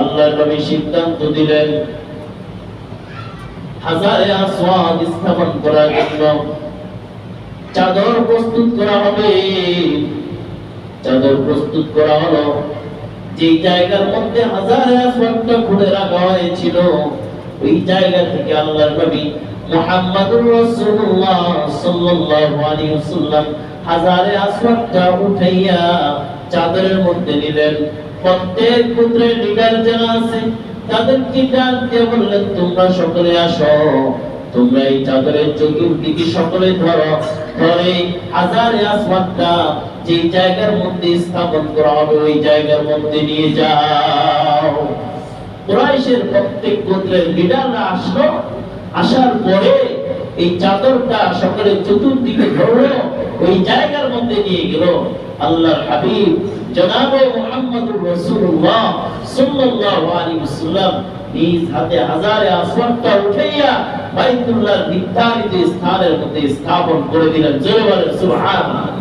আল্লাহর নবী সিদ্ধান্ত দিলেন হাজারে আসওয়াদ স্থাপন করার জন্য চাদর প্রস্তুত করা হবে। চাদর প্রস্তুত করা হলো। যে জায়গার মধ্যে হাজারে আসওয়াদটা খুলে রাখা হয়েছিল ওই জায়গা থেকে আল্লাহর নবী মুহাম্মদুর রাসূলুল্লাহ সাল্লাল্লাহু আলাইহি ওয়াসাল্লাম হাজারে আসওয়াদটা উঠাইয়া চাদরের মধ্যে নিলেন। প্রত্যেক গোত্রের লিডার যারা আছে তাদেরকে ডাক দিয়ে বললেন, তোমরা সকলে আসো, তোমরা এই চাদরের চতুর্দিকে সকলে ধরো, ধরে হাজারে আসওয়াদটা যে জায়গার মধ্যে স্থাপন করা হবে ওই জায়গার মধ্যে নিয়ে যাও। কুরাইশের প্রত্যেক গোত্রের লিডাররা আসলো। আসার পরে এই চাদরটা সকলে চতুর্দিকে ধরলো, ওই জায়গার মধ্যে নিয়ে গেল। আল্লাহর হাবিব জনাবে মুহাম্মদুর রাসূলুল্লাহ সাল্লাল্লাহু আলাইহি ওয়াসাল্লাম নিজ হাতে হাজারে আসওয়াদটা উঠাইয়া বাইতুল্লাহর নির্ধারিত স্থানের মধ্যে স্থাপন করে দিলেন। জোরে বলেন সুবহানাল্লাহ।